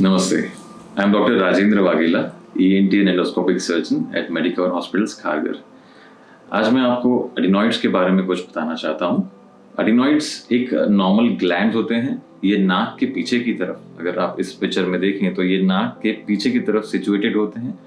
Namaste. I am Dr. Rajendra Waghela, ENT and endoscopic surgeon at Medicover Hospitals, Kharghar. आज मैं आपको adenoids के बारे में कुछ बताना चाहता हूँ। एडिनॉइड्स एक नॉर्मल ग्लैंड होते हैं। ये नाक के पीछे की तरफ, अगर आप इस पिक्चर में देखें तो ये नाक के पीछे की तरफ सिचुएटेड होते हैं।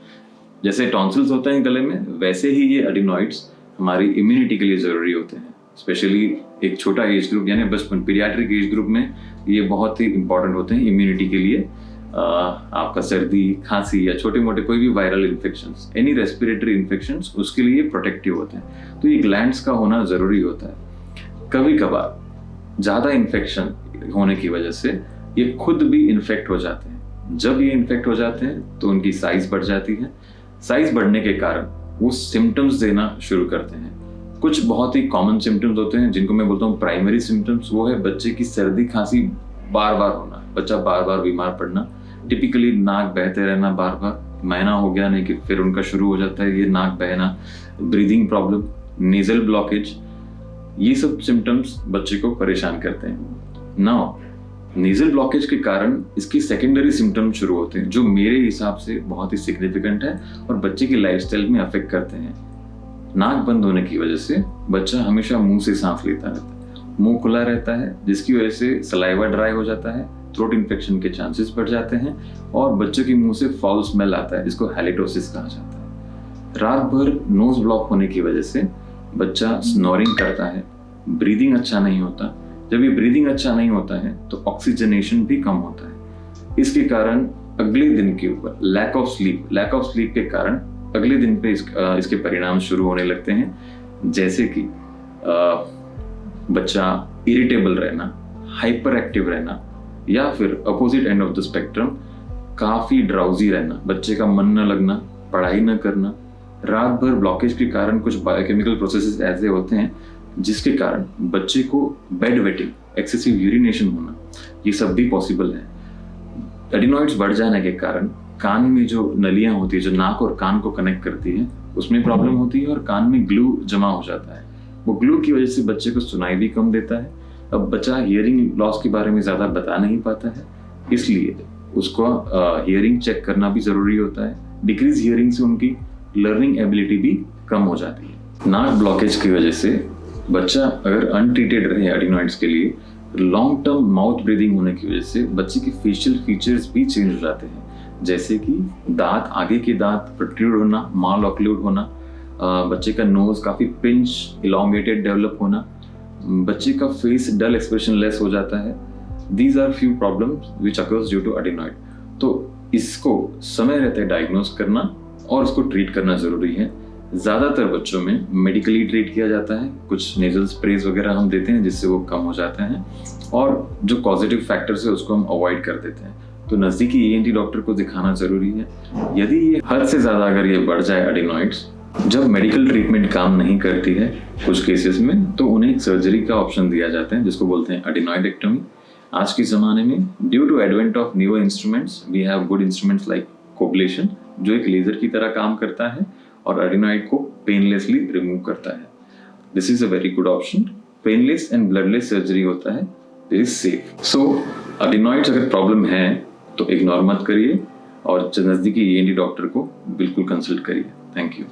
जैसे टॉन्सिल्स होते हैं गले में, वैसे ही ये एडिनॉइड्स हमारी इम्यूनिटी के लिए ज़रूरी होते हैं। स्पेशली एक छोटा एज ग्रुप यानी बचपन पीडियाट्रिक एज ग्रुप में ये बहुत ही इंपॉर्टेंट होते हैं इम्यूनिटी के लिए। आपका सर्दी, खांसी या छोटे मोटे कोई भी viral infections, any respiratory infections, उसके लिए प्रोटेक्टिव होते हैं। तो ये ग्लैंड्स का होना ज़रूरी होता है। कभी कभार ज़्यादा इन्फेक्शन होने की वजह से ये खुद भी इन्फेक्ट हो जाते हैं। जब ये इन्फेक्ट हो जाते हैं तो उनकी साइज बढ़ जाती है। साइज बढ़ने के कारण वो सिम्टम्स देना शुरू करते हैं। कुछ बहुत ही कॉमन सिम्टम्स होते हैं जिनको मैं बोलता हूँ प्राइमरी सिम्टम्स। वो है बच्चे की सर्दी खांसी बार बार होना, बच्चा बार बार बीमार पड़ना, टिपिकली नाक बहते रहना बार बार, महीना हो गया नहीं कि फिर उनका शुरू हो जाता है ये नाक बहना, ब्रीदिंग प्रॉब्लम, नेजल ब्लॉकेज, ये सब सिम्टम्स बच्चे को परेशान करते हैं। नाउ नेजल ब्लॉकेज के कारण इसकी सेकेंडरी सिम्टम्स शुरू होते हैं जो मेरे हिसाब से बहुत ही सिग्निफिकेंट है और बच्चे की लाइफस्टाइल में अफेक्ट करते हैं। नाक बंद होने की वजह से बच्चा हमेशा मुंह से सांस लेता रहता है, मुंह खुला रहता है, जिसकी वजह से सलाइवा ड्राई हो जाता है, थ्रोट इन्फेक्शन के चांसेस बढ़ जाते हैं और बच्चों के मुंह से फाउल स्मेल आता है जिसको हैलिटोसिस कहा जाता है। रात भर नोज ब्लॉक होने की वजह से बच्चा स्नोरिंग करता है, ब्रीदिंग अच्छा नहीं होता। जब ये ब्रीदिंग अच्छा नहीं होता है तो ऑक्सीजनेशन भी कम होता है। इसके कारण अगले दिन के ऊपर लैक ऑफ स्लीप के कारण अगले दिन पे इसके परिणाम शुरू होने लगते हैं, जैसे कि बच्चा इरिटेबल रहना, हाइपर एक्टिव रहना, या फिर opposite end of the spectrum काफी ड्राउजी रहना, बच्चे का मन न लगना, पढ़ाई न करना। रात भर ब्लॉकेज के कारण कुछ बायोकेमिकल प्रोसेसेस ऐसे होते हैं जिसके कारण बच्चे को बेड वेटिंग, एक्सेसिव यूरिनेशन होना, ये सब भी पॉसिबल है। एडिनॉइड्स बढ़ जाने के कारण कान में जो नलियां होती है जो नाक और कान को कनेक्ट करती है उसमें प्रॉब्लम होती है और कान में ग्लू जमा हो जाता है। वो ग्लू की वजह से बच्चे को सुनाई भी कम देता है। अब बच्चा हियरिंग लॉस के बारे में ज़्यादा बता नहीं पाता है, इसलिए उसको हियरिंग चेक करना भी ज़रूरी होता है। डिक्रीज हियरिंग से उनकी लर्निंग एबिलिटी भी कम हो जाती है। नाक ब्लॉकेज की वजह से बच्चा अगर अनट्रीटेड रहे एडिनॉइड्स के लिए, लॉन्ग टर्म माउथ ब्रीदिंग होने की वजह से बच्चे के फेशियल फीचर्स भी चेंज हो जाते हैं, जैसे कि दांत, आगे के दांत प्रोट्रूड होना, माल ऑक्लूड होना, बच्चे का नोज काफ़ी पिंच इलोंगेटेड डेवलप होना, बच्चे का फेस डल एक्सप्रेशन लेस हो जाता है। These are few problems which occurs due to adenoid. तो इसको समय रहते डायग्नोज करना और इसको ट्रीट करना ज़रूरी है। ज़्यादातर बच्चों में मेडिकली ट्रीट किया जाता है, कुछ नेजल स्प्रेज वगैरह हम देते हैं जिससे वो कम हो जाते हैं, और जो पॉजिटिव फैक्टर्स है उसको हम अवॉइड कर देते हैं। तो नज़दीकी ENT डॉक्टर को दिखाना ज़रूरी है। यदि ये हद से ज़्यादा अगर ये बढ़ जाए एडिनॉइड्स, जब मेडिकल ट्रीटमेंट काम नहीं करती है कुछ केसेस में, तो उन्हें सर्जरी का ऑप्शन दिया जाता है जिसको बोलते हैं एडिनॉइडेक्टोमी। आज के ज़माने में due to advent of newer instruments we have good instruments like coblation, जो एक लेज़र की तरह काम करता है और एडिनॉइड को पेनलेसली रिमूव करता है। This is a very good option. Painless and bloodless surgery होता है, this is safe. So adenoids अगर प्रॉब्लम है तो इग्नोर मत करिए और नज़दीकी ENT डॉक्टर को बिल्कुल कंसल्ट करिए। Thank you.